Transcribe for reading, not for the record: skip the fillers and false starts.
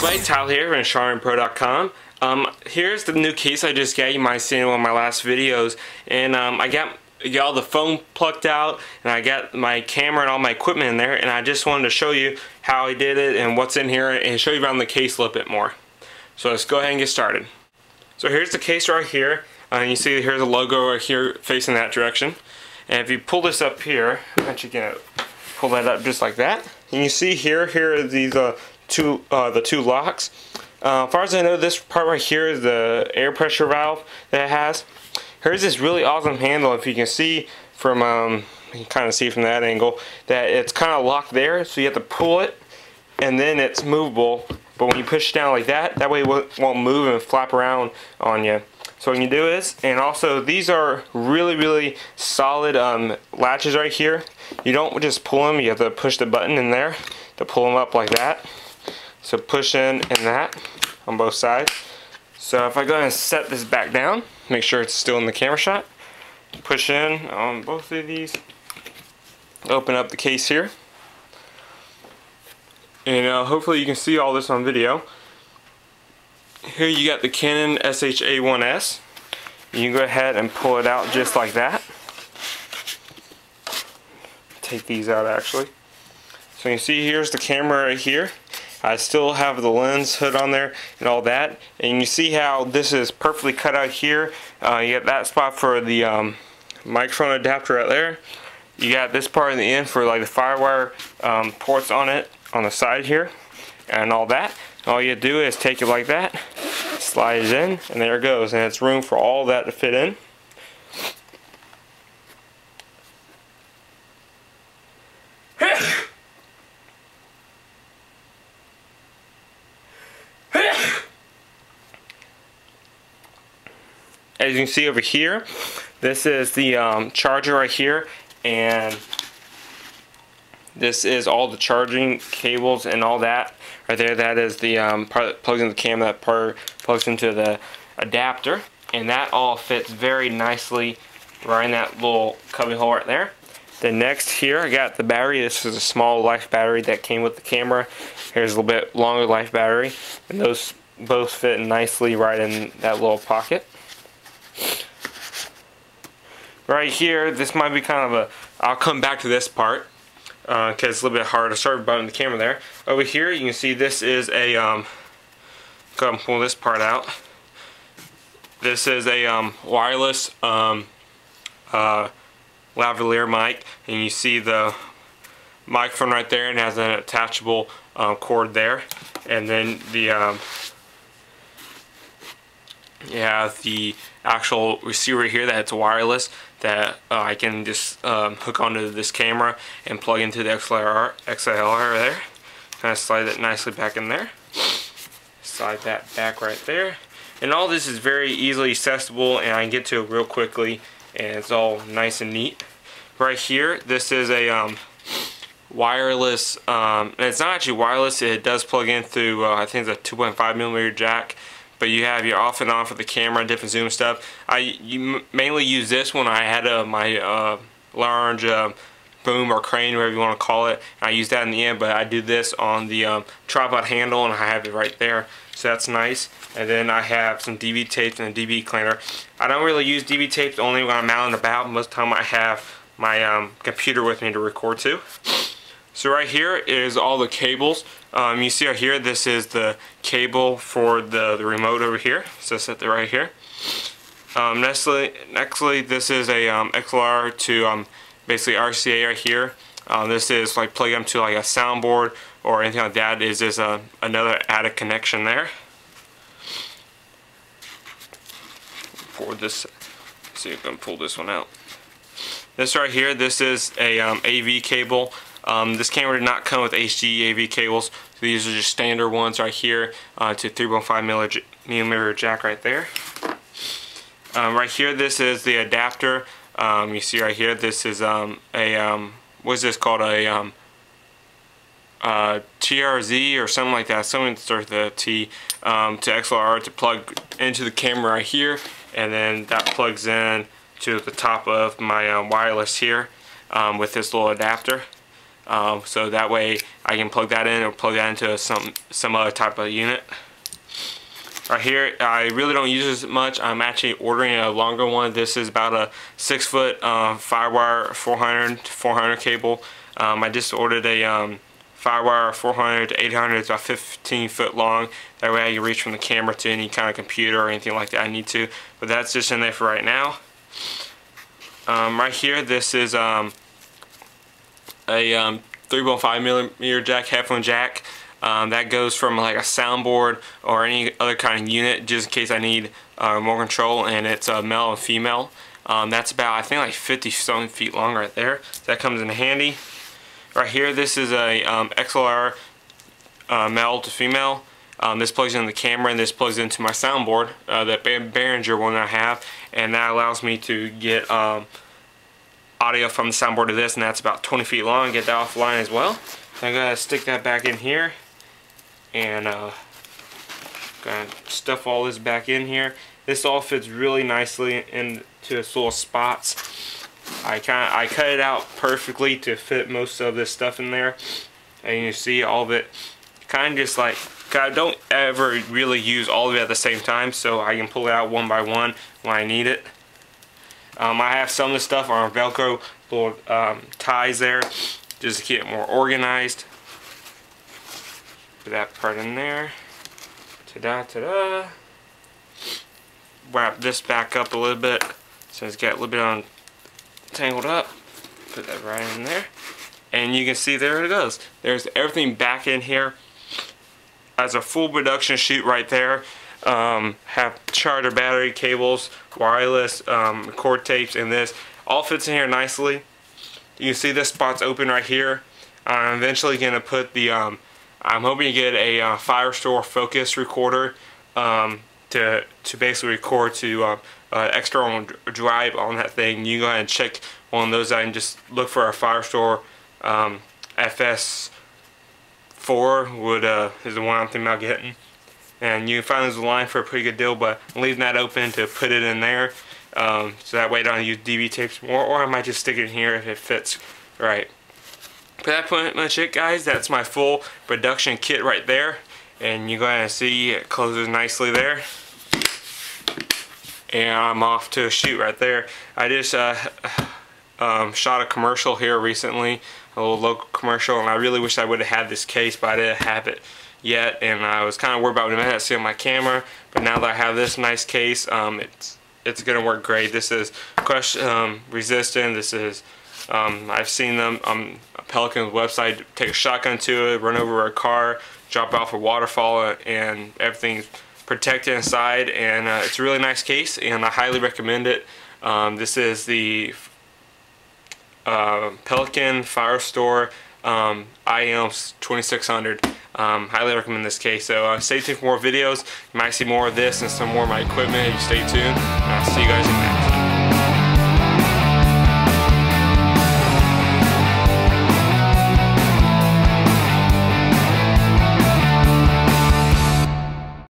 everybody, Tyler here from SharmanPro.com. Here's the new case I just got. You might have seen it in one of my last videos. And I got all the foam plucked out, and I got my camera and all my equipment in there, and I just wanted to show you how I did it and what's in here and show you around the case a little bit more. So let's go ahead and get started. So here's the case right here. You see here's a logo right here facing that direction. And if you pull this up here, I'm actually going to pull that up just like that. And you see here are these the two locks. As far as I know, this part right here is the air pressure valve that it has. Here's this really awesome handle. If you can see from, you can kind of see from that angle, that it's kind of locked there, so you have to pull it, and then it's movable. But when you push it down like that, that way it won't move and flap around on you. So what you do is, and also these are really solid latches right here. You don't just pull them, you have to push the button in there to pull them up like that. So push in and that on both sides. So if I go ahead and set this back down, make sure it's still in the camera shot, push in on both of these, open up the case here, and hopefully you can see all this on video. Here you got the Canon XH A1s. You can go ahead and pull it out just like that. Take these out actually. So you can see here's the camera right here. I still have the lens hood on there and all that. And you see how this is perfectly cut out here. You got that spot for the microphone adapter right there. You got this part in the end for like the firewire ports on it on the side here and all that. All you do is take it like that, slide it in, and there it goes. And it's room for all that to fit in. As you can see over here, this is the charger right here, and this is all the charging cables and all that right there. That is the part that plugs into the camera, that part plugs into the adapter, and that all fits very nicely right in that little cubby hole right there. Then next here I got the battery. This is a small life battery that came with the camera. Here's a little bit longer life battery, and those both fit nicely right in that little pocket. Right here, this might be kind of a, I'll come back to this part because it's a little bit hard to start button the camera there. Over here you can see this is a, go ahead and pull this part out. This is a wireless lavalier mic, and you see the microphone right there, and has an attachable cord there. And then the you have the actual receiver here that's wireless that I can just hook onto this camera and plug into the XLR there. Kind of slide it nicely back in there. Slide that back right there. And all this is very easily accessible, and I can get to it real quickly, and it's all nice and neat. Right here, this is a wireless, and it's not actually wireless, it does plug in through, I think it's a 2.5mm jack. But you have your off and on for the camera, different zoom stuff. You mainly use this when I had my large boom or crane, whatever you want to call it. And I use that in the end, but I do this on the tripod handle, and I have it right there. So that's nice. And then I have some DV tapes and a DV cleaner. I don't really use DV tapes only when I'm out and about. Most of the time I have my computer with me to record to. So right here is all the cables. You see right here, this is the cable for the remote over here. So set that right here. Nextly, this is a XLR to basically RCA right here. This is like plugging up to like a soundboard or anything like that. Is just another added connection there. For this, see if I can pull this one out. This right here, this is a AV cable. This camera did not come with HD AV cables, so these are just standard ones right here to 3.5mm jack right there. Right here, this is the adapter. You see right here, this is what is this called, a TRZ or something like that, something that starts with a T, to XLR to plug into the camera right here, and then that plugs in to the top of my wireless here with this little adapter. so that way I can plug that in or plug that into some other type of unit. Right here, I really don't use this much. I'm actually ordering a longer one. This is about a 6-foot Firewire 400 cable. I just ordered a Firewire 400 to 800. It's about 15 foot long. That way I can reach from the camera to any kind of computer or anything like that I need to. But that's just in there for right now. Right here, this is a 3.5mm jack, headphone jack. That goes from like a soundboard or any other kind of unit, just in case I need more control, and it's male and female. That's about, I think, like 50-something feet long right there. So that comes in handy. Right here, this is a XLR male to female. This plugs into the camera, and this plugs into my soundboard, the Behringer one I have, and that allows me to get audio from the soundboard to this, and that's about 20 feet long. Get that offline as well. So I'm gonna stick that back in here, and gonna stuff all this back in here. This all fits really nicely into its little spots. I cut it out perfectly to fit most of this stuff in there, and you see all of it kind of just like, I don't ever really use all of it at the same time, so I can pull it out one by one when I need it. I have some of the stuff on Velcro little ties there, just to keep it more organized. Put that part in there. Ta-da, ta-da. Wrap this back up a little bit so it's got a little bit tangled up. Put that right in there. And you can see there it goes. There's everything back in here. As a full production shoot right there. Have charger battery cables, wireless, cord tapes, and this all fits in here nicely. You can see this spot's open right here. I'm eventually gonna put the I'm hoping to get a Firestore focus recorder to basically record to external drive on that thing. You go ahead and check one of those out and just look for a Firestore FS4 is the one I'm thinking about getting. And you can find this online for a pretty good deal, but I'm leaving that open to put it in there. So that way I don't use DV tapes more, or I might just stick it in here if it fits right. But that's pretty much it, guys. That's my full production kit right there. And you go ahead and see it closes nicely there. And I'm off to a shoot right there. I just shot a commercial here recently, a little local commercial, and I really wish I would have had this case, but I didn't have it yet, and I was kind of worried about when I had to see on my camera. But now that I have this nice case, it's gonna work great. This is crush resistant. This is I've seen them on Pelican's website. Take a shotgun to it, run over a car, drop off a waterfall, and everything's protected inside. And it's a really nice case, and I highly recommend it. This is the Pelican Firestore iM2600. Highly recommend this case. So stay tuned for more videos. You might see more of this and some more of my equipment. You stay tuned. I'll see you guys in the next.